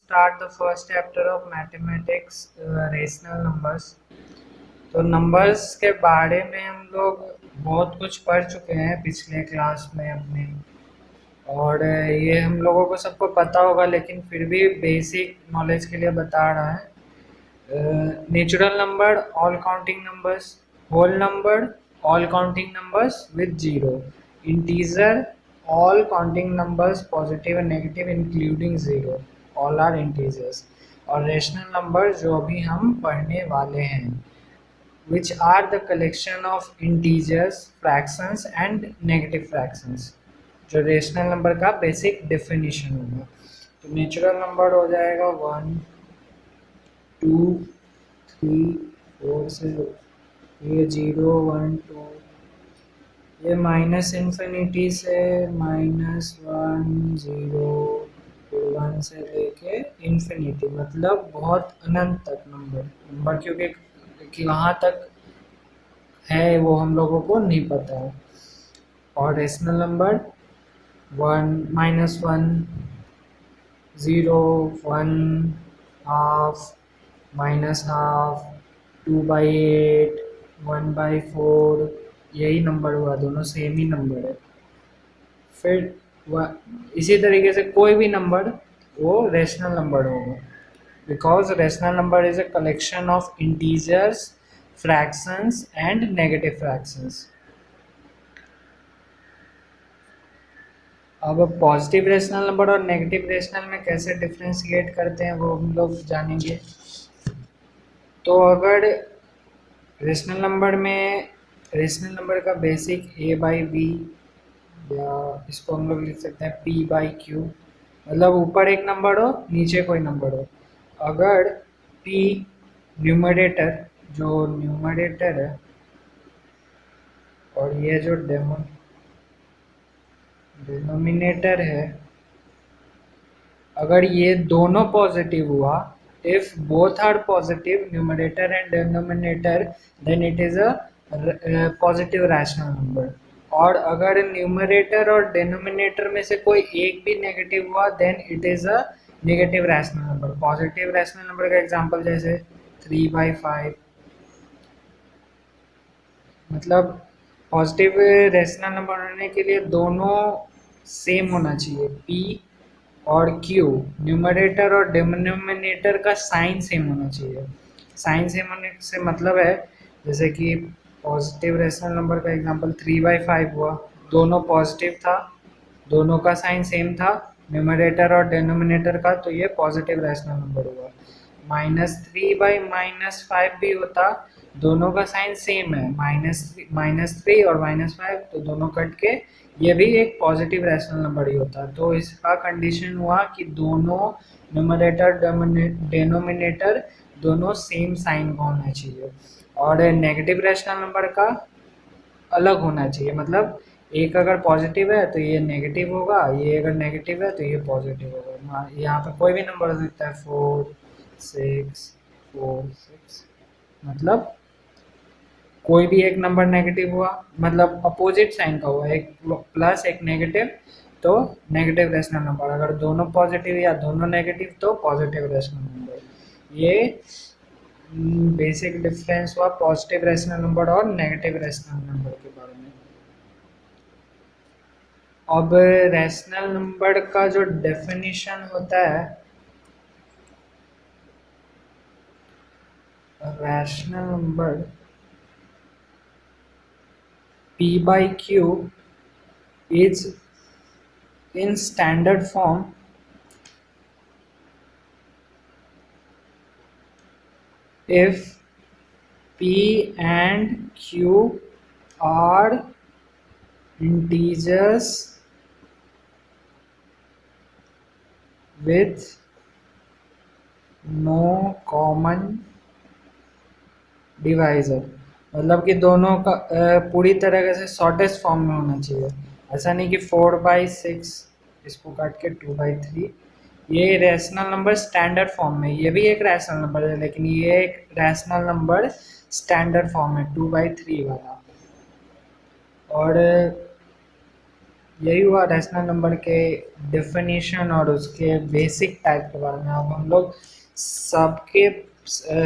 start the first chapter of mathematics, rational numbers. तो numbers के बारे में हम लोग बहुत कुछ पढ़ चुके हैं पिछले क्लास में अपने, और ये हम लोगों को सबको पता होगा, लेकिन फिर भी बेसिक नॉलेज के लिए बता रहा है। Natural number, all counting numbers, whole number, all counting numbers with zero, integer, all counting numbers positive and negative including zero, all are integers, और रेशनल नंबर जो अभी हम पढ़ने वाले हैं, which are the collection of integers, fractions and negative fractions, जो rational number का basic definition होगा। तो नेचुरल नंबर हो जाएगा 1 2 3 4 से ये 0 1 2, ये माइनस इन्फिनिटी से -1 0 1 से लेके इन्फिनिटी, मतलब बहुत अनंत तक नंबर क्योंकि वहाँ तक है वो हम लोगों को नहीं पता है। और रेशनल नंबर 1 -1 0 1 हाफ -हाफ 2/8 1/4, यही नंबर हुआ, दोनों सेम ही नंबर है। फिर इसी तरीके से कोई भी नंबर वो रेशनल नंबर होगा, because rational number is a collection of integers, fractions and negative fractions. अब पॉजिटिव रेशनल नंबर और नेगेटिव रेशनल में कैसे डिफ्रेंशिएट करते हैं वो हम लोग जानेंगे। तो अगर रेशनल नंबर का बेसिक a/b, या इसको हम लोग लिख सकते हैं p/q, मतलब ऊपर एक नंबर हो नीचे कोई नंबर हो। अगर p न्यूमरेटर, जो न्यूमरेटर है, और ये जो डिनोमिनेटर है, अगर ये दोनों पॉजिटिव हुआ, if both are positive, numerator and denominator, then it is a positive rational number। और अगर न्यूमरेटर और डिनोमिनेटर में से कोई एक भी नेगेटिव हुआ, then it is a negative rational number. Positive rational number का एग्जांपल जैसे 3/5, मतलब पॉजिटिव रैशनल नंबर होने के लिए दोनों सेम होना चाहिए, p और q, न्यूमरेटर और डिनोमिनेटर का साइन सेम होना चाहिए। साइन सेम होने से मतलब है, जैसे कि पॉजिटिव रेशनल नंबर का एग्जांपल 3/5 हुआ, दोनों पॉजिटिव था, दोनों का साइन सेम था, न्यूमरेटर और डिनोमिनेटर का, तो ये पॉजिटिव रेशनल नंबर हुआ। -3/-5 भी होता, दोनों का साइन सेम है, -3 और -5, तो दोनों कट के ये भी एक पॉजिटिव रैशनल नंबर ही होता है। तो इसका कंडीशन हुआ कि दोनों न्यूमरेटर डिनोमिनेटर दोनों सेम साइन का होना चाहिए, और नेगेटिव रैशनल नंबर का अलग होना चाहिए, मतलब एक अगर पॉजिटिव है तो ये नेगेटिव होगा, ये अगर नेगेटिव है तो ये पॉजिटिव होगा। यहाँ पे कोई भी नंबर हो सकता है, 4 6 4 6, मतलब कोई भी एक नंबर नेगेटिव हुआ, मतलब अपोजिट साइन का हुआ, एक प्लस एक नेगेटिव, तो नेगेटिव रेशनल नंबर। अगर दोनों पॉजिटिव या दोनों नेगेटिव तो पॉजिटिव रेशनल नंबर। ये बेसिक डिफरेंस हुआ पॉजिटिव रेशनल नंबर और नेगेटिव रेशनल नंबर के बारे में। अब रेशनल नंबर का जो डेफिनेशन होता है, rational number p/q is in standard form if p and q are integers with no common divisor, मतलब कि दोनों का पूरी तरह से शॉर्टेस्ट फॉर्म में होना चाहिए। ऐसा नहीं कि 4/6 इसको काट के 2/3, ये रैशनल नंबर स्टैंडर्ड फॉर्म में, ये भी एक रैशनल नंबर है, लेकिन ये एक रैशनल नंबर स्टैंडर्ड फॉर्म है 2/3 वाला। और यही हुआ रैशनल नंबर के डेफिनेशन और उसके बेसिक टाइप के बारे में। अब हम लोग सबके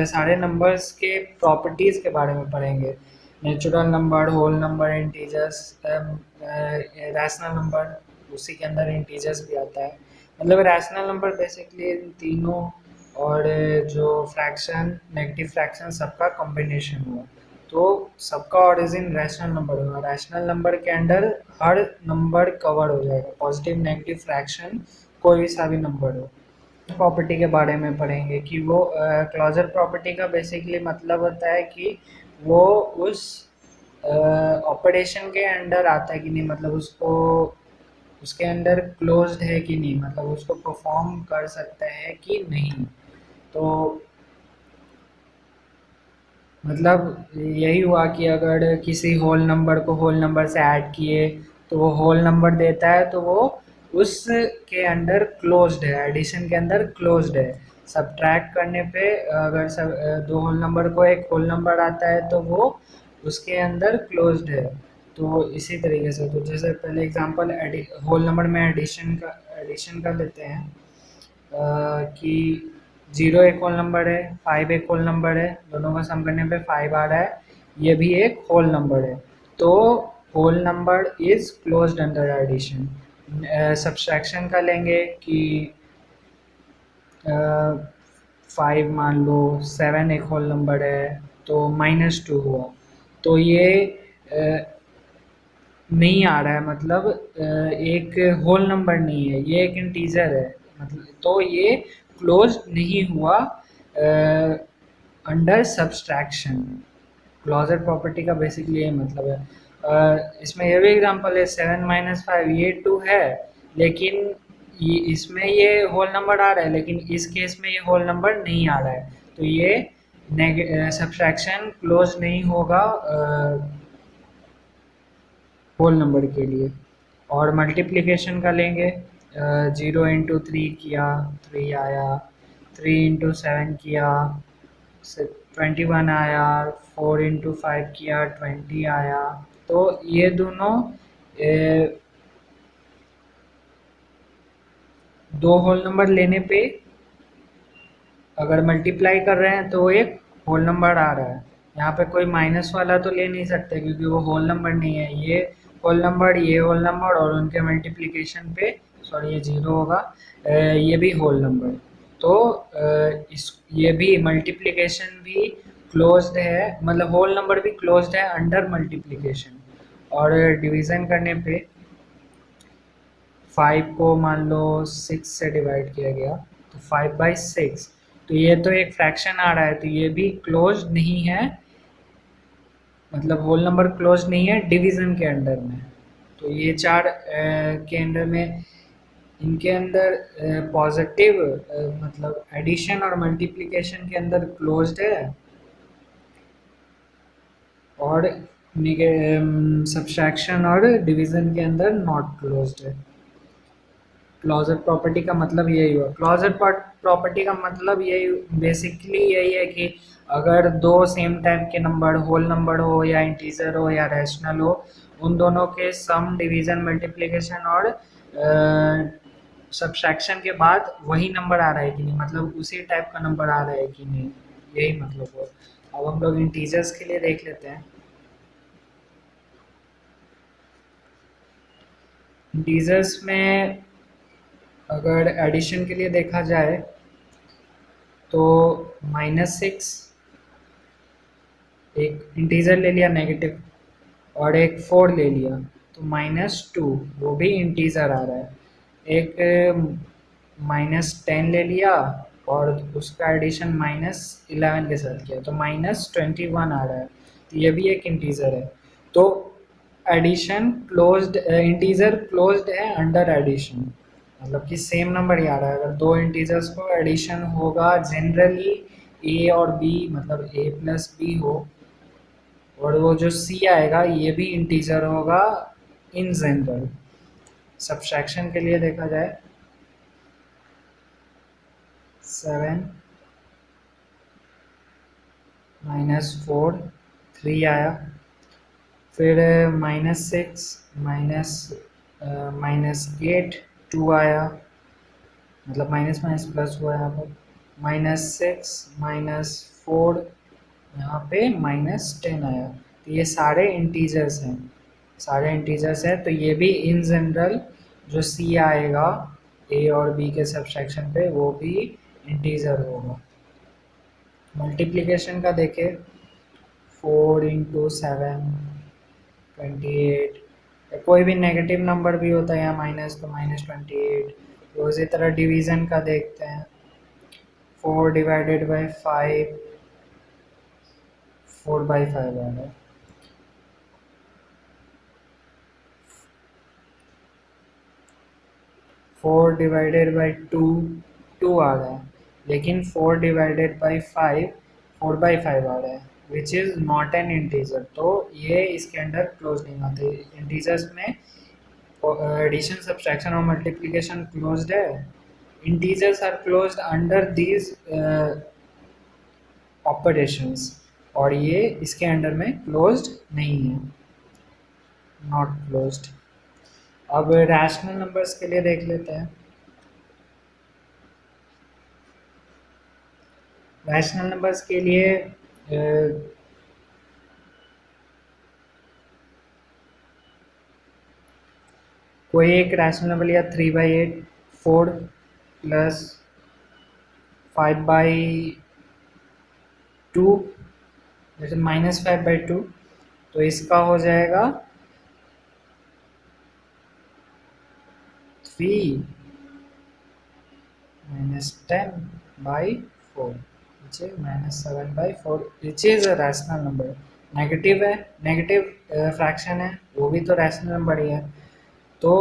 सारे नंबर्स के प्रॉपर्टीज़ के बारे में पढ़ेंगे। Natural number, whole number, integers, rational number, उसी के अंदर इंटीजर्स भी आता है। मतलब रैशनल नंबर बेसिकली इन तीनों और जो फ्रैक्शन, नेगेटिव फ्रैक्शन, सबका कॉम्बिनेशन हुआ। तो सबका ओरिजिन रैशनल नंबर होगा। रैशनल नंबर के अंडर हर नंबर कवर हो जाएगा, पॉजिटिव नेगेटिव फ्रैक्शन कोई सा भी नंबर हो। प्रॉपर्टी के बारे में पढ़ेंगे कि वो क्लोजर प्रॉपर्टी का बेसिकली मतलब होता है कि वो उस ऑपरेशन के अंडर आता है कि नहीं, मतलब उसको उसके अंडर क्लोज्ड है कि नहीं, मतलब उसको परफॉर्म कर सकता है कि नहीं। तो मतलब यही हुआ कि अगर किसी होल नंबर को होल नंबर से ऐड किए तो वो होल नंबर देता है, तो वो उसके अंडर क्लोज्ड है, एडिशन के अंदर क्लोज्ड है। सब्ट्रैक्ट करने पे अगर सब दो होल नंबर को एक होल नंबर आता है तो वो उसके अंदर क्लोज्ड है। तो इसी तरीके से, तो जैसे पहले एग्जांपल होल नंबर में एडिशन कर लेते हैं कि 0 एक होल नंबर है, 5 एक होल नंबर है, दोनों का सम करने पे 5 आ रहा है, ये भी एक होल नंबर है। तो whole number is closed under addition. Subtraction का लेंगे कि 5 मान लो, 7 एक होल नंबर है, तो -2 हुआ। तो ये नहीं आ रहा है, मतलब एक होल नंबर नहीं है, ये एक इंटीजर है, मतलब तो ये क्लोज नहीं हुआ अंडर सब्सट्रैक्शन। क्लोजर प्रॉपर्टी का बेसिकली ये मतलब है। इसमें ये भी एग्जांपल है, 7 - 5 ये 2 है, लेकिन इसमें ये होल नंबर आ रहा है, लेकिन इस केस में ये होल नंबर नहीं आ रहा है, तो ये सब्सट्रैक्शन क्लोज नहीं होगा होल नंबर के लिए। और मल्टीप्लिकेशन का लेंगे, 0 × 3 किया, 3 आया, 3 × 7 किया, 21 आया, 4 × 5 किया, 20 आया। तो ये दोनों दो होल नंबर लेने पे अगर मल्टीप्लाई कर रहे हैं तो एक होल नंबर आ रहा है। यहाँ पे कोई माइनस वाला तो ले नहीं सकते क्योंकि वो होल नंबर नहीं है। ये होल नंबर, ये होल नंबर और उनके मल्टीप्लिकेशन पे, सॉरी ये 0 होगा, ये भी होल नंबर। तो इस ये भी मल्टीप्लिकेशन भी क्लोज्ड है, मतलब होल नंबर भी क्लोज्ड है अंडर मल्टीप्लिकेशन। और डिवीज़न करने पे 5 को मान लो 6 से डिवाइड किया गया, तो 5/6। तो ये तो एक फ्रैक्शन आ रहा है, तो ये भी क्लोज नहीं है, मतलब होल नंबर क्लोज नहीं है डिवीज़न के अंडर में। तो ये चार के अंडर में, इनके अंदर पॉजिटिव मतलब एडिशन और मल्टीप्लिकेशन के अंदर क्लोज्ड है, और सब्सट्रैक्शन और डिवीज़न के अंदर नॉट क्लोज्ड है। क्लॉजर प्रॉपर्टी का मतलब यही हुआ। क्लॉजर प्रॉपर्टी का मतलब यही बेसिकली यही है कि अगर दो सेम टाइप के नंबर, होल नंबर हो या इंटीजर हो या रैशनल हो, उन दोनों के सम, डिवीजन, मल्टीप्लिकेशन और सब्सट्रैक्शन के बाद वही नंबर आ रहा है कि नहीं, मतलब उसी टाइप का नंबर आ रहा है कि नहीं, यही मतलब हो। अब हम लोग इंटीजर्स के लिए देख लेते हैं। इंटीजर्स में अगर एडिशन के लिए देखा जाए तो -6 एक इंटीजर ले लिया नेगेटिव, और एक 4 ले लिया, तो -2 वो भी इंटीजर आ रहा है। एक -10 ले लिया और उसका एडिशन -11 के साथ किया, तो -21 आ रहा है, तो ये भी एक इंटीजर है। तो एडिशन क्लोज्ड, इंटीजर क्लोज्ड है अंडर एडिशन, मतलब कि सेम नंबर ही आ रहा है। अगर दो इंटीजर्स को एडिशन होगा जनरली ए और बी, मतलब a+b हो, और वो जो c आएगा ये भी इंटीजर होगा इन जनरल। सब्सट्रैक्शन के लिए देखा जाए, 7 -4, 3 आया, फिर -6 - -8 2 आया, मतलब माइनस माइनस प्लस हुआ यहाँ पर, -6 -4, यहाँ पे -10 आया। तो ये सारे इंटीजर्स हैं, सारे इंटीजर्स हैं, तो ये भी इन जनरल जो सी आएगा ए और बी के सब्सट्रैक्शन पे वो भी इंटीजर होगा। मल्टीप्लिकेशन का देखें, 4 × 7 28, कोई भी नेगेटिव नंबर भी होता है या माइनस, तो -28। तो उसी तरह डिवीज़न का देखते हैं, 4/5 4/5 आ रहा है, 4/2 2 आ रहा है, लेकिन 4/5 4/5 आ रहा है, which is not an integer. तो ये इसके अंडर क्लोज नहीं आते। इंटीजर्स में एडिशन, सब्सट्रैक्शन और मल्टीप्लिकेशन क्लोज्ड है। Integers are closed under these operations, और ये इसके अंडर में क्लोज्ड नहीं है, नॉट क्लोज्ड। अब रैशनल नंबर्स के लिए देख लेते हैं। रैशनल नंबर्स के लिए कोई एक रैशनल नंबर लिया, 3/8 4 प्लस 5/2, जैसे -5/2, तो इसका हो जाएगा 3 -10/4, which is -7/4, which is a rational number। Negative है, नेगेटिव फ्रैक्शन है, वो भी तो रैशनल नंबर ही है। तो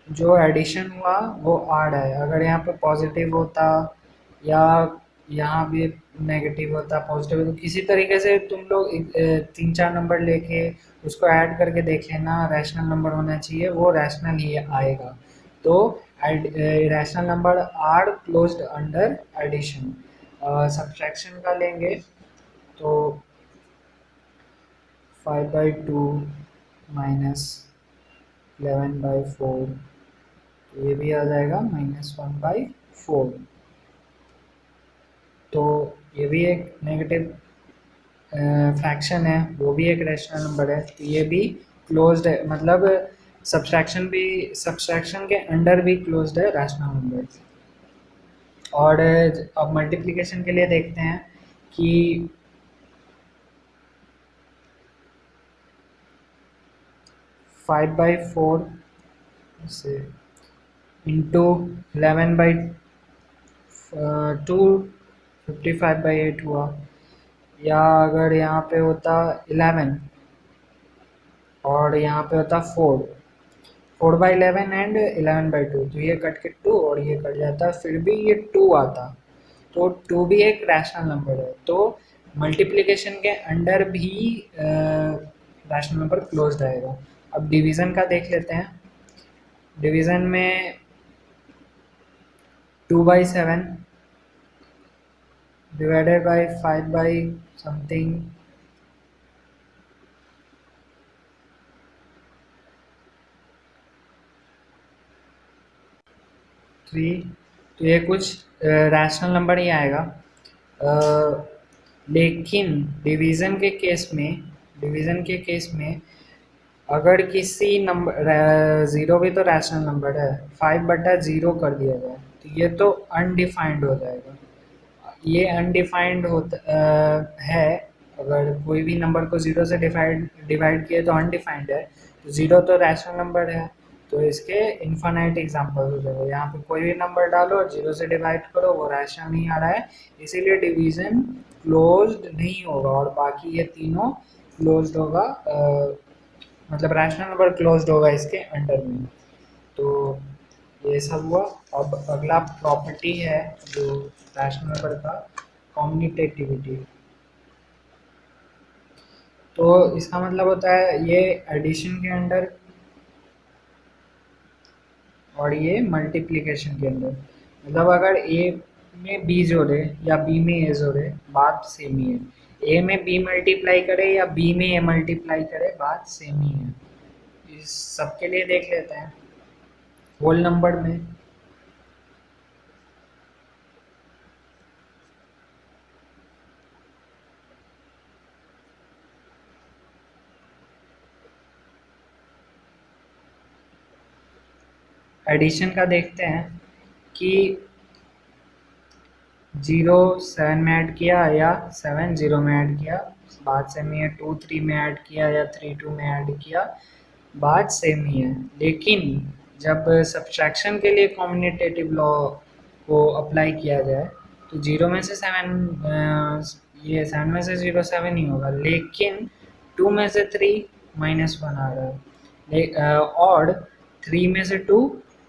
जो एडिशन हुआ वो आड है। अगर यहाँ पे पॉजिटिव होता या यहाँ भी नेगेटिव होता, पॉजिटिव, तो किसी तरीके से तुम लोग 3-4 नंबर लेके उसको ऐड करके देख लेना, रैशनल नंबर होना चाहिए, वो रैशनल ही आएगा। तो rational number are closed under addition. Subtraction का लेंगे तो 5/2 -11/4, ये भी आ जाएगा -1/4। तो ये भी एक नेगेटिव फ्रैक्शन है, वो भी एक रैशनल नंबर है, तो ये भी क्लोज्ड है, मतलब सब्ट्रैक्शन भी, सब्ट्रैक्शन के अंडर भी क्लोज्ड है रैशनल नंबर। और अब मल्टीप्लिकेशन के लिए देखते हैं कि 5/4 से इंटू 11/2 55/8 हुआ, या अगर यहाँ पे होता 11 और यहाँ पे होता 4/11 एंड 11/2, तो ये कट के 2 और ये कट जाता, फिर भी ये 2 आता, तो 2 भी एक रैशनल नंबर है। तो मल्टीप्लिकेशन के अंडर भी रैशनल नंबर क्लोज्ड आएगा। अब डिवीज़न का देख लेते हैं। डिवीज़न में 2/7 डिवाइडेड बाय 5/समथिंग, 3, तो ये कुछ रैशनल नंबर ही आएगा। लेकिन डिवीज़न के केस में, डिवीज़न के केस में अगर किसी नंबर, ज़ीरो भी तो रैशनल नंबर है, 5/0 कर दिया जाए तो ये तो अनडिफाइंड हो जाएगा। ये अनडिफाइंड होता है, अगर कोई भी नंबर को ज़ीरो से डिवाइड किए तो अनडिफाइंड है, तो ज़ीरो तो रैशनल नंबर है, तो इसके इन्फिनाइट एग्जाम्पल हो जाएगा। यहाँ पे कोई भी नंबर डालो और जीरो से डिवाइड करो, वो रैशनल नहीं आ रहा है, इसीलिए डिवीज़न क्लोज्ड नहीं होगा, और बाकी ये तीनों क्लोज्ड होगा, मतलब रैशनल नंबर क्लोज्ड होगा इसके अंडर में। तो ये सब हुआ। अब अगला प्रॉपर्टी है जो रैशनल नंबर का, कॉम्यूटेटिविटी। तो इसका मतलब होता है ये एडिशन के अंडर और ये मल्टीप्लिकेशन के अंदर, मतलब अगर ए में बी जोड़े या बी में ए जोड़े, बात सेम ही है। ए में बी मल्टीप्लाई करे या बी में ए मल्टीप्लाई करे, बात सेम ही है। इस सब के लिए देख लेते हैं होल नंबर में। एडिशन का देखते हैं कि 0 7 में ऐड किया या 7 0 में ऐड किया, बात सेम ही है। 2 3 में ऐड किया या 3 2 में ऐड किया, बात सेम ही है। लेकिन जब सब्ट्रैक्शन के लिए कॉम्बिनेटिव लॉ को अप्लाई किया जाए तो 0 में से 7, ये 7 में से 0 7 ही होगा, लेकिन 2 में से 3 -1 आ रहा है, और 3 में से 2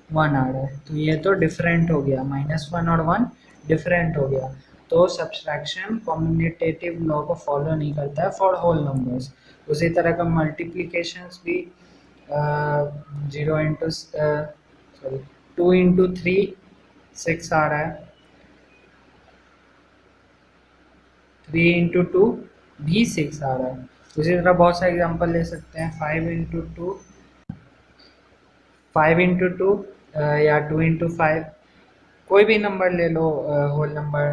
1 आ रहा है, तो ये तो डिफरेंट हो गया, -1 और 1 डिफरेंट हो गया। तो सब्सट्रैक्शन कॉम्बिनेटिव लॉ को फॉलो नहीं करता है फॉर होल नंबर्स। उसी तरह का मल्टीप्लिकेशंस भी 2 इंटू 3 6 आ रहा है, 3 इंटू 2 भी 6 आ रहा है। उसी तरह बहुत सारे एग्जांपल ले सकते हैं। 5 इंटू टू या 2 इंटू 5, कोई भी नंबर ले लो होल नंबर।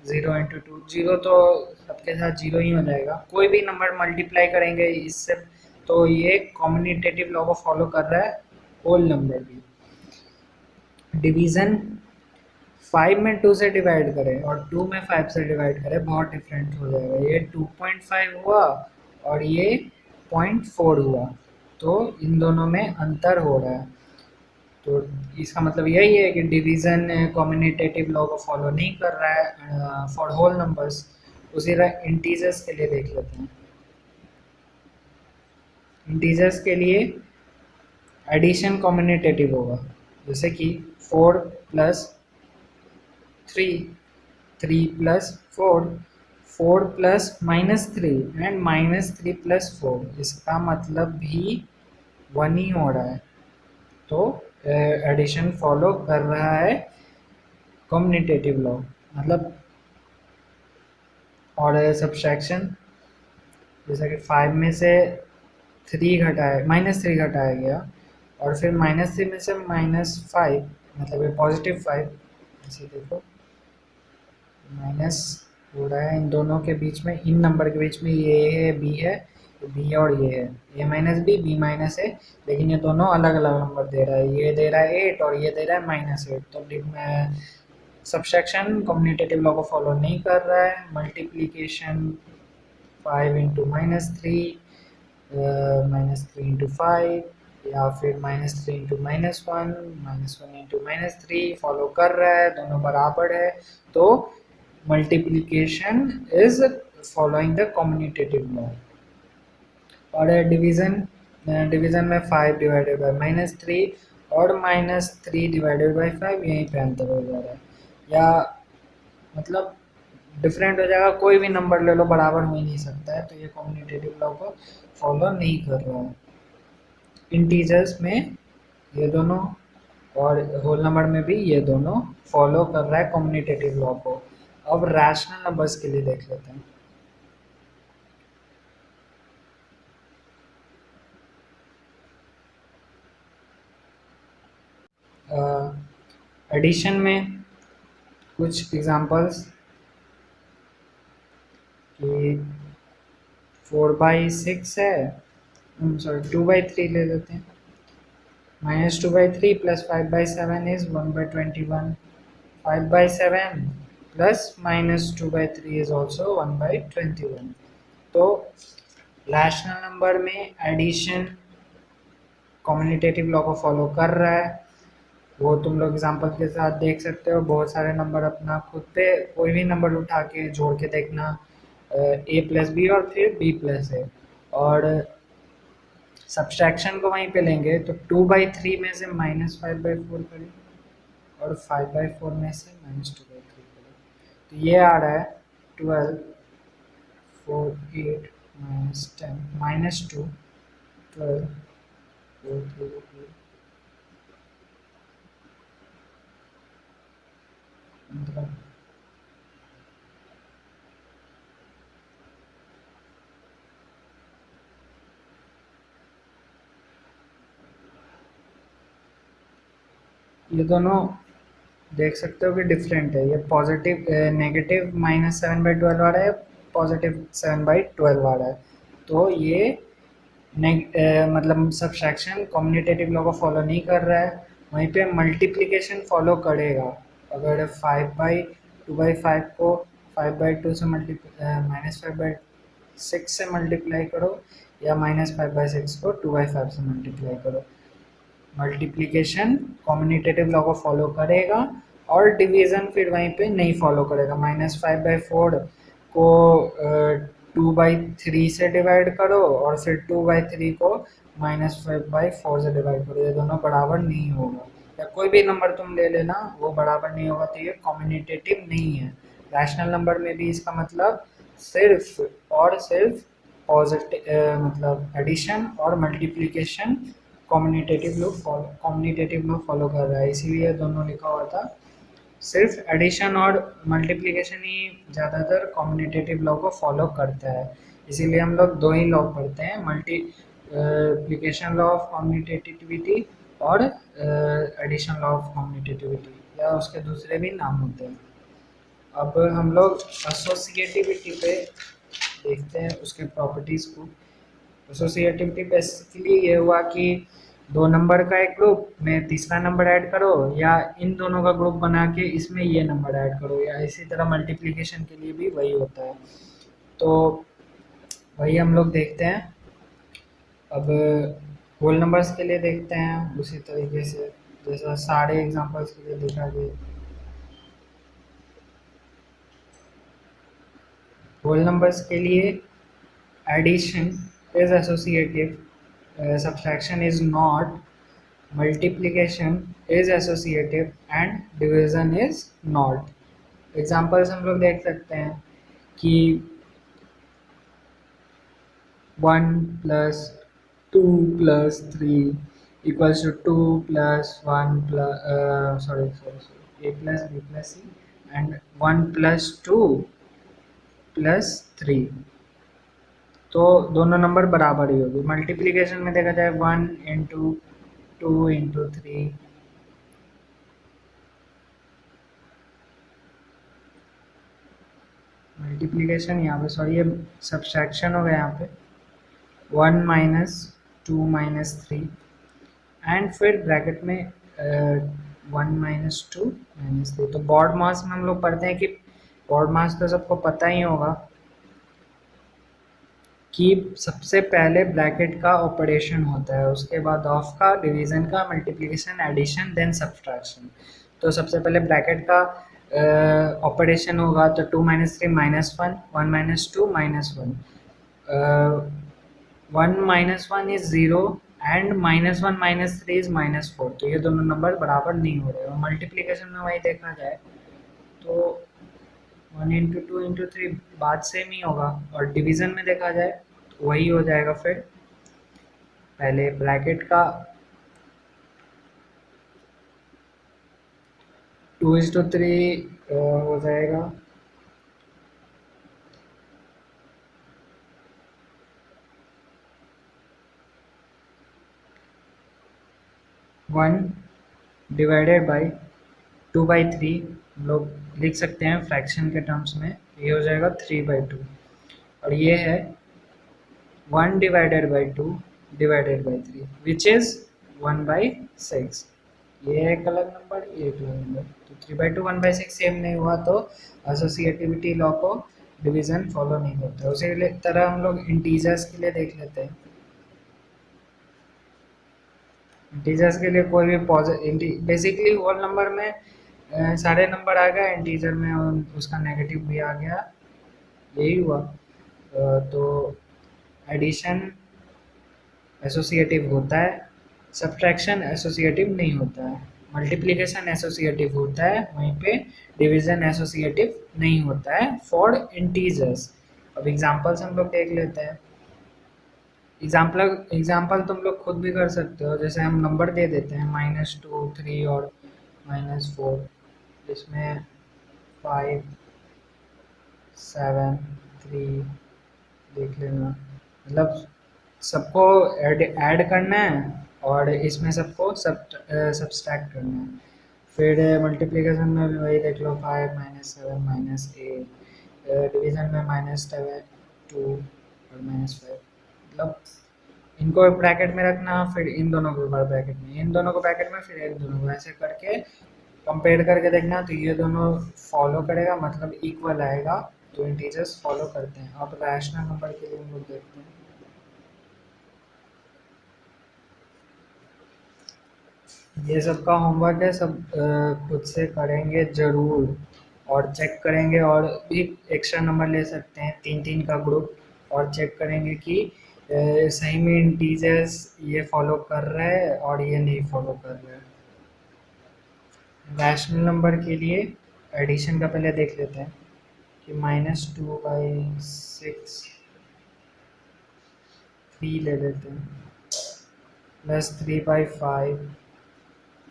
0 इंटू 2, जीरो तो सबके साथ जीरो ही हो जाएगा। कोई भी नंबर मल्टीप्लाई करेंगे इससे, तो ये कॉम्बिनेटिव लॉ को फॉलो कर रहा है होल नंबर भी। डिवीज़न 5 में 2 से डिवाइड करें और 2 में 5 से डिवाइड करें, बहुत डिफरेंट हो जाएगा। ये 2.5 हुआ और ये 0.4 हुआ, तो इन दोनों में अंतर हो रहा है। तो इसका मतलब यही है कि डिवीज़न कॉम्बिनेटिव लॉ को फॉलो नहीं कर रहा है फॉर होल नंबर्स। उसी तरह इंटीजर्स के लिए देख लेते हैं। इंटीजर्स के लिए एडिशन कॉम्बिनेटिव होगा, जैसे कि 4 plus 3, 3 plus 4, 4 plus -3 and -3 plus 4, इसका मतलब भी 1 ही हो रहा है। तो एडिशन फॉलो कर रहा है कॉम्बिनेटिव लॉ, मतलब। और सब्सट्रैक्शन, जैसा कि 5 में से 3 घटाया, -3 घटाया गया, और फिर -3 में से -5, मतलब ये +5, ऐसे देखो माइनस हो रहा है इन दोनों के बीच में, इन नंबर के बीच में ये है बी है, तो बी और ये है, ए माइनस बी माइनस है, लेकिन ये दोनों अलग अलग नंबर दे रहा है। ये दे रहा है 8 और ये दे रहा है -8, तो सब्सट्रैक्शन कॉम्बिनेटिव लॉ को फॉलो नहीं कर रहा है। मल्टीप्लिकेशन 5 इंटू -3, -3 इंटू 5, या फिर -3 इंटू -1, -1 इंटू -3 फॉलो कर रहा है, दोनों बराबर है। तो multiplication is following the combinative law. और डिवीजन, डिवीजन में 5 डिवाइडेड बाय -3 और -3 डिवाइडेड बाय 5, यहीं पे अंतर हो जा रहा है, या मतलब डिफरेंट हो जाएगा। कोई भी नंबर ले लो, बराबर हो ही नहीं सकता है, तो ये कॉम्बिनेटिव लॉ को फॉलो नहीं कर रहा है। इंटीजर्स में ये दोनों, और होल नंबर में भी ये दोनों फॉलो कर रहा है कॉम्बिनेटिव लॉ को। अब रैशनल नंबर्स के लिए देख लेते हैं। एडिशन में कुछ एग्जांपल्स कि 4/6 है, सॉरी 2/3 ले लेते हैं। -2/3 plus 5/7 is 1/21। 5/7 plus -2/3 is also 1/21। तो रैशनल नंबर में एडिशन कॉम्बिनेटिव लॉ को फॉलो कर रहा है, वो तुम लोग एग्जांपल के साथ देख सकते हो। बहुत सारे नंबर अपना खुद पे कोई भी नंबर उठा के जोड़ के देखना, a प्लस बी और फिर b प्लस ए, और सब्सट्रैक्शन को वहीं पे लेंगे तो 2/3 में से -5/4 करें और 5/4 में से -2/3 करें, तो ये आ रहा है 12 4 8 -10 -2 12 4 3 8, मतलब ये दोनों देख सकते हो कि डिफरेंट है। ये पॉजिटिव नेगेटिव -7/12 आ रहा है, पॉजिटिव 7/12 आ रहा है। तो ये मतलब सब्सट्रैक्शन कम्यूटेटिव लॉ को फॉलो नहीं कर रहा है। वहीं पे मल्टीप्लिकेशन फॉलो करेगा। अगर 5/2/5 को 5/2 से -5/6 से मल्टीप्लाई करो, या -5/6 को 2/5 से मल्टीप्लाई करो, मल्टीप्लिकेशन कम्यूटेटिव लॉ को फॉलो करेगा और डिवीज़न फिर वहीं पे नहीं फॉलो करेगा। -5/4 को 2/3 से डिवाइड करो और फिर 2/3 को -5/4 से डिवाइड करो, ये दोनों बराबर नहीं होगा। या कोई भी नंबर तुम ले लेना, वो बराबर नहीं होगा, तो ये कम्यूटेटिव नहीं है। रैशनल नंबर में भी इसका मतलब सिर्फ और सिर्फ पॉजिटिव मतलब एडिशन और मल्टीप्लिकेशन कम्यूटेटिव लॉ फॉलो कर रहा है, इसीलिए दोनों लिखा हुआ था। सिर्फ एडिशन और मल्टीप्लिकेशन ही ज़्यादातर कम्यूटेटिव लॉ को फॉलो करता है, इसीलिए हम लोग दो ही लॉ पढ़ते हैं, मल्टीप्लिकेशन लॉ ऑफ कम्यूटेटिविटी और एडिशन लॉ ऑफ कम्यूटेटिविटी, या उसके दूसरे भी नाम होते हैं। अब हम लोग एसोसिएटिविटी पे देखते हैं, उसके प्रॉपर्टीज़ को। एसोसिएटिविटी बेसिकली ये हुआ कि दो नंबर का एक ग्रुप में तीसरा नंबर ऐड करो, या इन दोनों का ग्रुप बना के इसमें ये नंबर ऐड करो, या इसी तरह मल्टीप्लिकेशन के लिए भी वही होता है। तो वही हम लोग देखते हैं। अब होल नंबर्स के लिए देखते हैं उसी तरीके से, जैसा सारे एग्जांपल्स के लिए देखा गया। होल नंबर्स के लिए addition is associative, subtraction is not, multiplication is associative and division is not। Examples हम लोग देख सकते हैं कि 1 + 2 + 3 = 2 + 1 a + b + c and 1 + 2 + 3, तो दोनों नंबर बराबर ही होगी। मल्टीप्लिकेशन में देखा जाए 1 × 2 × 3, मल्टीप्लिकेशन यहाँ पे, सॉरी ये सब्सट्रैक्शन हो गया यहाँ पे, 1 - 2 - 3 एंड फिर ब्रैकेट में 1 - 2 - 3। तो बॉड मास में हम लोग पढ़ते हैं कि बॉड मास तो सबको पता ही होगा कि सबसे पहले ब्रैकेट का ऑपरेशन होता है, उसके बाद ऑफ का, डिवीज़न का, मल्टीप्लिकेशन, एडिशन, देन सब्सट्रैक्शन। तो सबसे पहले ब्रैकेट का ऑपरेशन होगा, तो 2 - 3 - 1, 1 - 2 - 1, 1 - 1 इज 0 एंड -1 - 3 इज -4, तो ये दोनों नंबर बराबर नहीं हो रहे। और मल्टीप्लिकेशन में वही देखा जाए तो 1 × 2 × 3 बात सेम ही होगा, और डिवीज़न में देखा जाए तो वही हो जाएगा। फिर पहले ब्रैकेट का 2:3 हो जाएगा, 1 डिवाइडेड बाई 2/3, हम लोग लिख सकते हैं फ्रैक्शन के टर्म्स में, ये हो जाएगा 3/2, और ये है 1 divided by 2 divided by 3 which is 1/6। ये एक अलग नंबर, ये एक अलग नंबर, तो 3/2 1/6 सेम नहीं हुआ, तो एसोसिएटिविटी लॉ को डिवीज़न फॉलो नहीं करता। उसी तरह हम लोग इंटीजर्स के लिए देख लेते हैं। इंटीजर्स के लिए कोई भी बेसिकली होल नंबर में सारे नंबर आ गया, इंटीजर में उसका नेगेटिव भी आ गया, यही हुआ। तो एडिशन एसोसिएटिव होता है, सब्ट्रैक्शन एसोसिएटिव नहीं होता है, मल्टीप्लिकेशन एसोसिएटिव होता है, वहीं पे डिवीज़न एसोसिएटिव नहीं होता है फॉर इंटीजर्स। अब एग्जांपल्स हम लोग देख लेते हैं। एग्जाम्पल तुम लोग खुद भी कर सकते हो, जैसे हम नंबर दे देते हैं -2 3 और -4, इसमें 5 7 3 देख लेना, मतलब सबको ऐड करना है और इसमें सबको सब्सट्रैक्ट करना है। फिर मल्टीप्लिकेशन में भी वही देख लो, 5 - 7 - 8, डिवीजन में -2 और -5। मतलब इनको ब्रैकेट में रखना, फिर इन दोनों को एक बार ब्रैकेट में, इन दोनों को ब्रैकेट में, फिर इन दोनों को, ऐसे करके कंपेयर करके देखना। तो ये दोनों फॉलो करेगा, मतलब इक्वल आएगा, तो इंटीजर्स फॉलो करते हैं। अब रैशनल नंबर के लिए हम लोग देखते हैं। ये सबका होमवर्क है, सब खुद से करेंगे ज़रूर, और चेक करेंगे, और भी एक्स्ट्रा नंबर ले सकते हैं, 3-3 का ग्रुप, और चेक करेंगे कि सही में इंटीजर्स ये फॉलो कर रहा है और ये नहीं फॉलो कर रहा है। रैशनल नंबर के लिए एडिशन का पहले देख लेते हैं कि -2/6 3 ले लेते हैं, +3/5,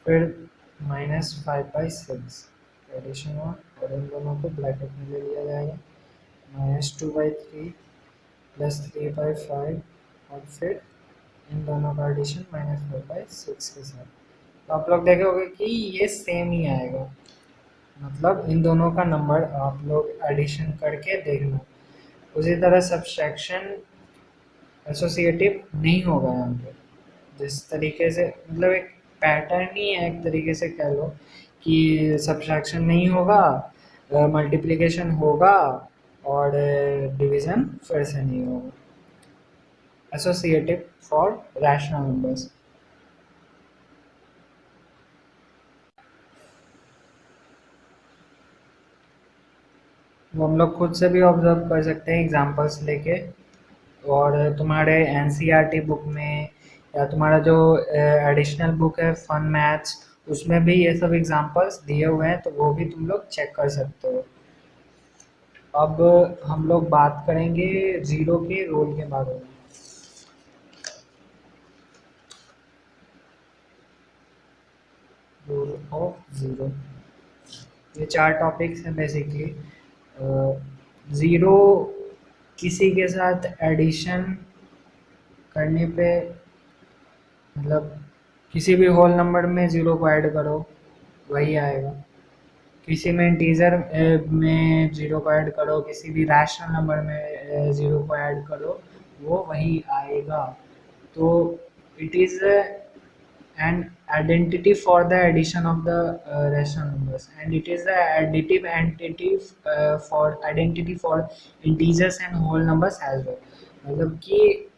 फिर -5/6 एडिशन हुआ, और इन दोनों को ब्रैकेट में ले लिया जाएगा, -2/3 +3/5, और फिर इन दोनों का एडिशन -4/6 के साथ। तो आप लोग देखोगे कि ये सेम ही आएगा, मतलब इन दोनों का नंबर आप लोग एडिशन करके देखना। उसी तरह सब्सट्रैक्शन एसोसिएटिव नहीं होगा यहाँ पे, जिस तरीके से, मतलब एक पैटर्न ही है, एक तरीके से कह लो कि सब्सट्रैक्शन नहीं होगा, मल्टीप्लिकेशन होगा, और डिवीजन फिर से नहीं होगा। Associative for rational numbers. वो हम लोग खुद से भी ऑब्जर्व कर सकते हैं एग्जांपल्स लेके, और तुम्हारे एनसीईआरटी बुक में, या तुम्हारा जो एडिशनल बुक है फन मैथ्स, उसमें भी ये सब एग्जांपल्स दिए हुए हैं, तो वो भी तुम लोग चेक कर सकते हो। अब हम लोग बात करेंगे जीरो के रोल के बारे में। रोल ऑफ जीरो, ये 4 टॉपिक्स हैं बेसिकली। ज़ीरो किसी के साथ एडिशन करने पे, मतलब किसी भी होल नंबर में ज़ीरो को ऐड करो वही आएगा, किसी में इंटीजर में ज़ीरो को ऐड करो, किसी भी रैशनल नंबर में ज़ीरो को ऐड करो, वो वही आएगा। तो it is an identity for the addition of the rational numbers, and it is the additive entity for identity for integers and whole numbers as well। मतलब कि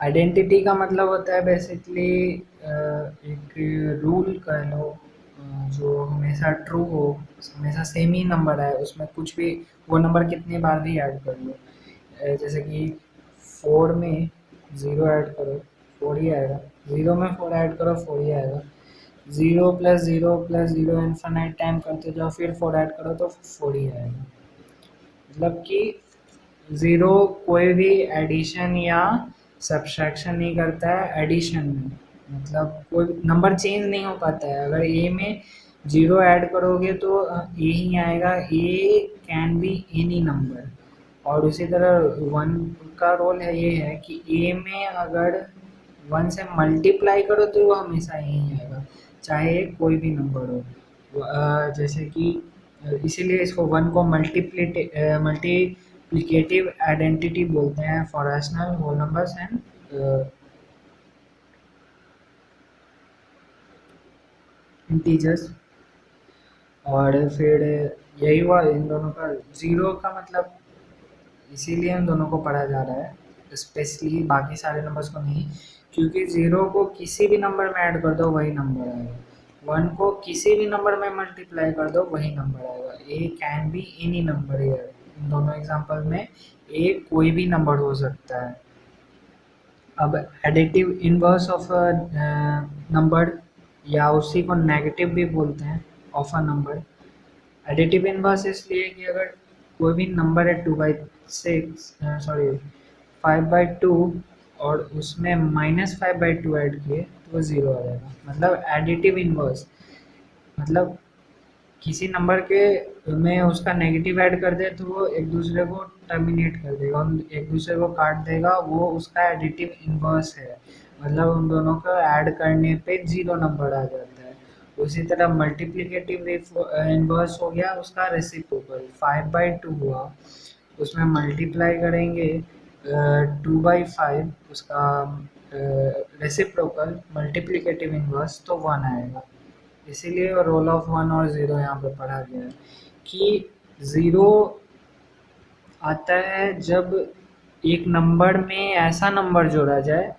आइडेंटिटी का मतलब होता है बेसिकली एक रूल कह लो, जो हमेशा ट्रू हो, हमेशा सेम ही नंबर है, उसमें कुछ भी वो नंबर कितनी बार भी ऐड कर लो। जैसे कि 4 में 0 ऐड करो 4 ही आएगा, 0 में 4 ऐड करो 4 ही आएगा, 0 + 0 + 0 इन्फिनाइट टाइम करते जाओ, फिर 4 ऐड करो तो 4 ही आएगा। मतलब कि ज़ीरो कोई भी एडिशन या सब्सट्रैक्शन नहीं करता है एडिशन में, मतलब कोई नंबर चेंज नहीं हो पाता है। अगर ए में 0 ऐड करोगे तो ए ही आएगा, a can b any number. और उसी तरह 1 का रोल है, ये है कि ए में अगर 1 से मल्टीप्लाई करो तो वो हमेशा यही आएगा, चाहे कोई भी नंबर हो। जैसे कि इसीलिए इसको 1 को मल्टीप्लिकेटिव आइडेंटिटी बोलते हैं for rational whole numbers and integers. और फिर यही हुआ इन दोनों का, ज़ीरो का मतलब इसीलिए इन दोनों को पढ़ा जा रहा है स्पेशली, बाकी सारे नंबर्स को नहीं, क्योंकि ज़ीरो को किसी भी नंबर में ऐड कर दो वही नंबर आएगा, 1 को किसी भी नंबर में मल्टीप्लाई कर दो वही नंबर आएगा। A can b any number here, इन दोनों एग्जांपल में ए कोई भी नंबर हो सकता है। अब एडिटिव इनवर्स ऑफ नंबर, या उसी को नेगेटिव भी बोलते हैं of a number. Additive inverse इसलिए कि अगर कोई भी नंबर है 2/6 सॉरी 5/2, और उसमें -5/2 ऐड किए तो वो ज़ीरो आ जाएगा, मतलब एडिटिव इनवर्स। मतलब किसी नंबर के में उसका नेगेटिव ऐड कर दे तो वो एक दूसरे को टर्मिनेट कर देगा, एक दूसरे को काट देगा, वो उसका एडिटिव इनवर्स है। मतलब उन दोनों को ऐड करने पे 0 नंबर आ जाता है। उसी तरह मल्टीप्लिकेटिव इनवर्स हो गया उसका रेसिप्रोकल, 5/2 हुआ, उसमें मल्टीप्लाई करेंगे 2/5, उसका रेसिप्रोकल मल्टीप्लिकेटिव इनवर्स तो 1 आएगा। इसीलिए रोल ऑफ 1 और 0 यहाँ पे पढ़ा गया है कि 0 आता है जब एक नंबर में ऐसा नंबर जोड़ा जाए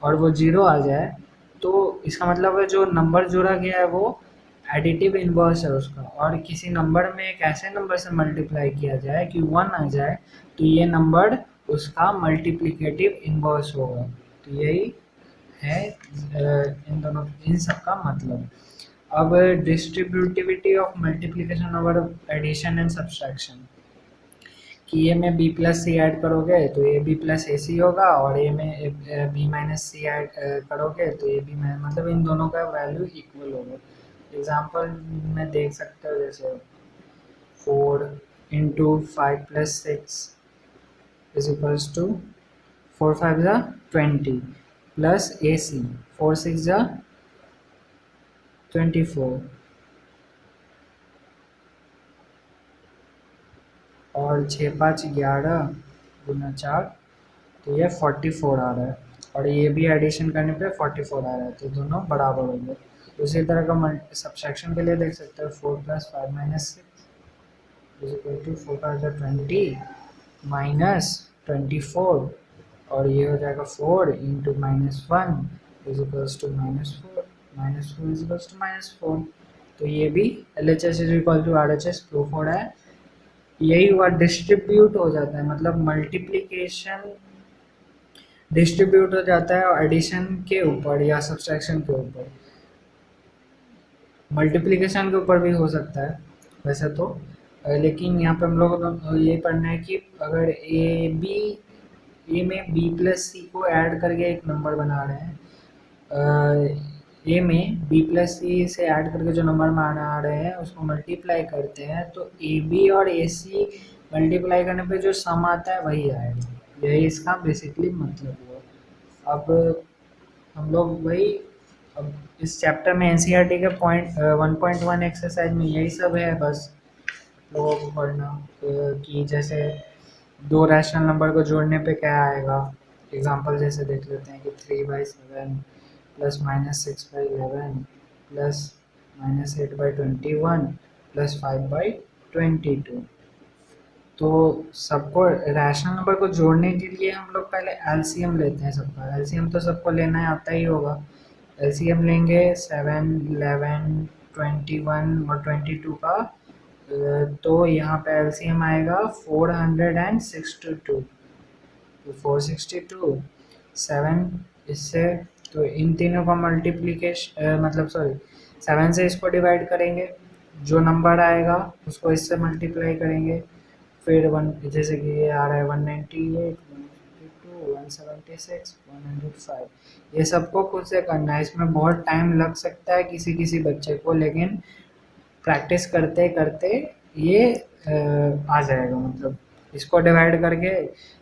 और वो 0 आ जाए, तो इसका मतलब है जो नंबर जोड़ा गया है वो एडिटिव इनवर्स है उसका, और किसी नंबर में एक ऐसे नंबर से मल्टीप्लाई किया जाए कि 1 आ जाए, तो ये नंबर उसका मल्टीप्लिकेटिव इनवर्स होगा। तो यही है इन सब का मतलब। अब distributivity of multiplication over addition and subtraction, कि ए में बी प्लस सी ऐड करोगे तो ए बी प्लस ए सी होगा, और ए में बी माइनस सी ऐड करोगे तो ए बी माइनस, मतलब इन दोनों का वैल्यू इक्वल होगा। एग्जाम्पल में देख सकते हो, जैसे 4 × 5 + 6 is equals to 4 × 5 = 20 plus a c 4 × 6 = 24 और 6×5 = 11 × 4, तो ये 44 आ रहा है, और ये भी एडिशन करने पे 44 आ रहा है, तो दोनों बराबर हो गए। उसी तरह का सब्सट्रैक्शन के लिए देख सकते हो, 4 + 5 - 6 इज इक्वल टू 4 × 5 = 20 -24, और ये हो जाएगा 4 × -1 is equals to -4, -4 is equals to -4। तो ये भी LHS is equal to RHS proof हो रहा है। यही हुआ, डिस्ट्रीब्यूट हो जाता है, मतलब मल्टीप्लिकेशन डिस्ट्रीब्यूट हो जाता है एडिशन के ऊपर या सब्सट्रैक्शन के ऊपर। मल्टीप्लिकेशन के ऊपर भी हो सकता है वैसे तो, लेकिन यहाँ पे हम लोग को ये पढ़ना है कि अगर ए में बी प्लस सी को ऐड करके एक नंबर बना रहे हैं, ए में बी प्लस सी से ऐड करके जो नंबर बना रहे हैं उसको मल्टीप्लाई करते हैं, तो ए बी और ए सी मल्टीप्लाई करने पे जो सम आता है वही आएगा। यही इसका बेसिकली मतलब हुआ। अब हम लोग वही, अब इस चैप्टर में एनसीईआरटी के 1.1 एक्सरसाइज में यही सब है बस लोगों को पढ़ना, कि जैसे दो रैशनल नंबर को जोड़ने पे क्या आएगा। एग्जांपल जैसे देख लेते हैं कि 3/7 प्लस -6/11 प्लस -8/21 प्लस 5/22। तो सबको रैशनल नंबर को जोड़ने के लिए हम लोग पहले एलसीएम लेते हैं सबका। एलसीएम तो सबको लेना आता ही होगा। एलसीएम लेंगे 7, 11, 21 और 22 का, तो यहाँ पे एलसीएम आएगा 462, तो 462 7 इससे, तो इन तीनों का मल्टीप्लिकेशन मतलब सॉरी 7 से इसको डिवाइड करेंगे, जो नंबर आएगा उसको इससे मल्टीप्लाई करेंगे, फिर वन जैसे कि ये आ रहा है 198, 152, 176, 105, ये सबको खुद से करना है। इसमें बहुत टाइम लग सकता है किसी किसी बच्चे को, लेकिन प्रैक्टिस करते करते ये आ जाएगा। मतलब इसको डिवाइड करके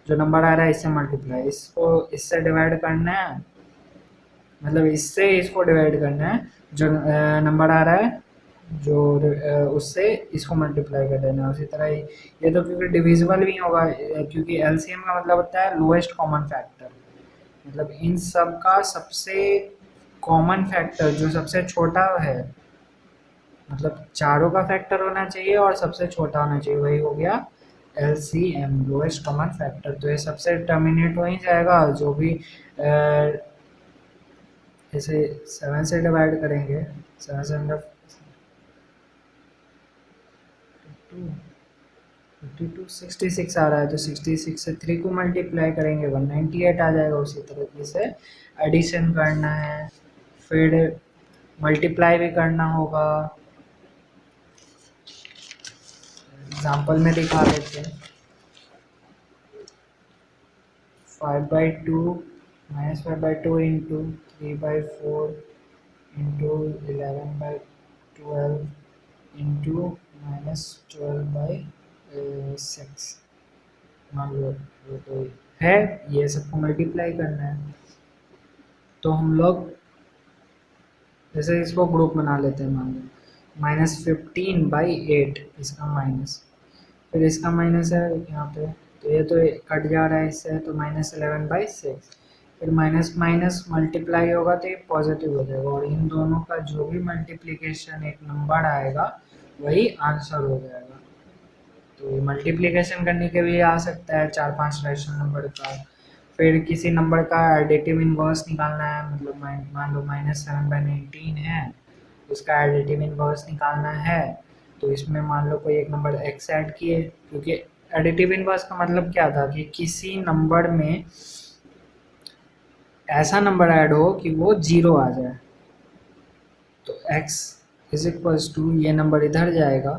जो नंबर आ रहा है इससे मल्टीप्लाई, इसको इससे डिवाइड करना है, मतलब इससे इसको डिवाइड करना है, जो नंबर आ रहा है जो उससे इसको मल्टीप्लाई कर देना है। उसी तरह ये तो क्योंकि डिविजिबल भी होगा, क्योंकि एलसीएम का मतलब होता है लोएस्ट कॉमन फैक्टर, मतलब इन सब का सबसे कॉमन फैक्टर जो सबसे छोटा है, मतलब चारों का फैक्टर होना चाहिए और सबसे छोटा होना चाहिए, वही हो गया LCM लोएस्ट कॉमन फैक्टर। तो ये सबसे टर्मिनेट हो ही जाएगा, जो भी जैसे 7 से डिवाइड करेंगे, 7 से मतलब 66 आ रहा है, तो 66 से 3 को मल्टीप्लाई करेंगे 198 आ जाएगा। उसी तरीके से एडिशन करना है, फिर मल्टीप्लाई भी करना होगा। एग्जाम्पल में दिखा देते हैं, 5/2 -5/2 इंटू 3/4 इंटू 11/12 इंटू -12/6 मान लो, तो है ये सबको मल्टीप्लाई करना है। तो हम लोग जैसे इसको ग्रुप बना लेते हैं, मान लो -15/8 इसका माइनस, फिर इसका माइनस है यहाँ पे, तो ये तो कट जा रहा है इससे, तो -11/6, फिर माइनस माइनस मल्टीप्लाई होगा तो ये पॉजिटिव हो जाएगा, और इन दोनों का जो भी मल्टीप्लिकेशन एक नंबर आएगा वही आंसर हो जाएगा। तो मल्टीप्लिकेशन करने के भी आ सकता है 4-5 रैशनल नंबर का। फिर किसी नंबर का एडिटिव इनवर्स निकालना है, मतलब मान लो -7/19 है, उसका एडिटिव इनवर्स निकालना है, तो इसमें मान लो कोई एक नंबर x ऐड किए, क्योंकि एडिटिव इनवर्स का मतलब क्या था कि किसी नंबर में ऐसा नंबर ऐड हो कि वो 0 आ जाए, तो x इज इक्वल्स टू ये नंबर इधर जाएगा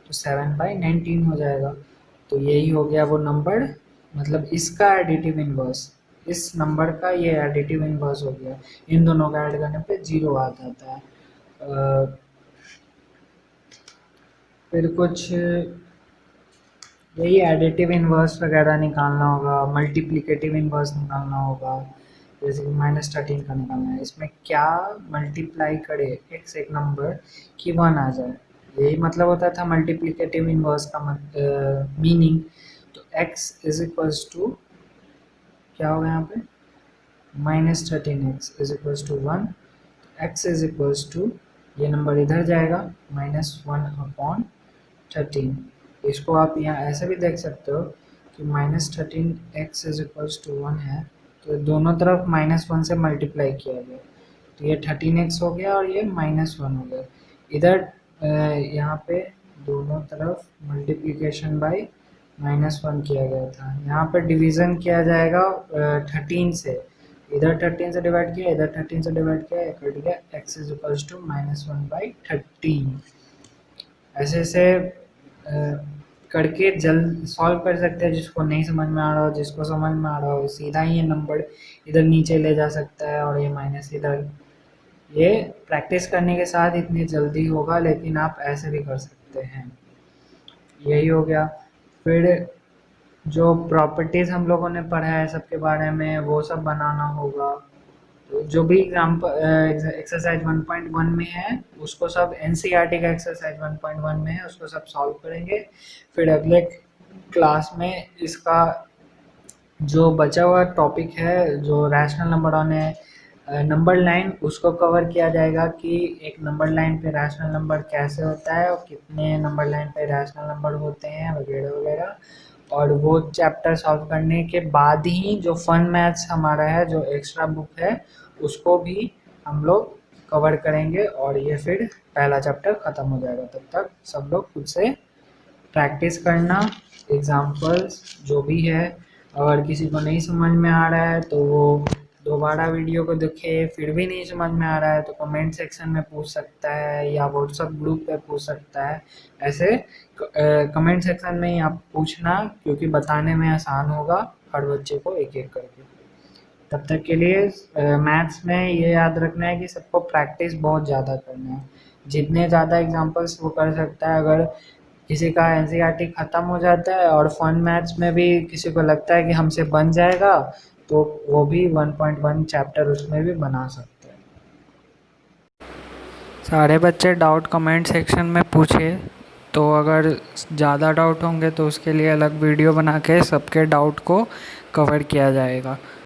तो 7/19 हो जाएगा। तो यही हो गया वो नंबर, मतलब इसका एडिटिव इनवर्स, इस नंबर का ये एडिटिव इनवर्स हो गया। इन दोनों का ऐड करने पे 0 आ जाता है। फिर कुछ यही एडिटिव इनवर्स वगैरह निकालना होगा, मल्टीप्लिकेटिव इनवर्स निकालना होगा, जैसे कि -13 का निकालना है, इसमें क्या मल्टीप्लाई करे x एक नंबर कि 1 आ जाए, यही मतलब होता था मल्टीप्लिकेटिव इनवर्स का मीनिंग। तो x इज इक्वल्स टू क्या होगा यहाँ पे, -13x is equals to 1, x is equals to ये नंबर इधर जाएगा -1/13। इसको आप यहाँ ऐसे भी देख सकते हो कि -13x इज इक्वल्स टू 1 है, तो दोनों तरफ -1 से मल्टीप्लाई किया गया, तो ये 13x हो गया और ये -1 हो गया। इधर यहाँ पे दोनों तरफ मल्टीप्लिकेशन बाय -1 किया गया था, यहाँ पर डिवीज़न किया जाएगा 13 से, इधर 13 से डिवाइड किया, इधर 13 से डिवाइड किया, कट गया, x इज इक्वल्स टू -1/13। ऐसे ऐसे करके जल्द सॉल्व कर सकते हैं, जिसको नहीं समझ में आ रहा हो, जिसको समझ में आ रहा हो सीधा ही ये नंबर इधर नीचे ले जा सकता है और ये माइनस इधर। ये प्रैक्टिस करने के साथ इतनी जल्दी होगा, लेकिन आप ऐसे भी कर सकते हैं। यही हो गया। फिर जो प्रॉपर्टीज़ हम लोगों ने पढ़ा है सबके बारे में, वो सब बनाना होगा। तो जो भी एग्जाम्पल एक्सरसाइज 1.1 में है उसको सब एनसीईआरटी का एक्सरसाइज 1.1 में है उसको सब सॉल्व करेंगे। फिर अगले क्लास में इसका जो बचा हुआ टॉपिक है, जो रैशनल नंबर ऑन है नंबर लाइन, उसको कवर किया जाएगा कि एक नंबर लाइन पे रैशनल नंबर कैसे होता है और कितने नंबर लाइन पे रैशनल नंबर होते हैं वगैरह वगैरह। और वो चैप्टर सॉल्व करने के बाद ही जो फन मैथ्स हमारा है, जो एक्स्ट्रा बुक है, उसको भी हम लोग कवर करेंगे और ये फिर पहला चैप्टर ख़त्म हो जाएगा। तब तक सब लोग खुद से प्रैक्टिस करना, एग्जाम्पल्स जो भी है। अगर किसी को नहीं समझ में आ रहा है तो वो दोबारा वीडियो को देखे, फिर भी नहीं समझ में आ रहा है तो कमेंट सेक्शन में पूछ सकता है या व्हाट्सएप ग्रुप पे पूछ सकता है। ऐसे कमेंट सेक्शन में ही आप पूछना, क्योंकि बताने में आसान होगा हर बच्चे को एक एक करके। तब तक के लिए मैथ्स में ये याद रखना है कि सबको प्रैक्टिस बहुत ज़्यादा करना है, जितने ज़्यादा एग्जांपल्स वो कर सकता है। अगर किसी का एनसीईआरटी ख़त्म हो जाता है और फन मैथ्स में भी किसी को लगता है कि हमसे बन जाएगा, तो वो भी 1.1 चैप्टर उसमें भी बना सकते हैं। सारे बच्चे डाउट कमेंट सेक्शन में पूछे, तो अगर ज़्यादा डाउट होंगे तो उसके लिए अलग वीडियो बना के सबके डाउट को कवर किया जाएगा।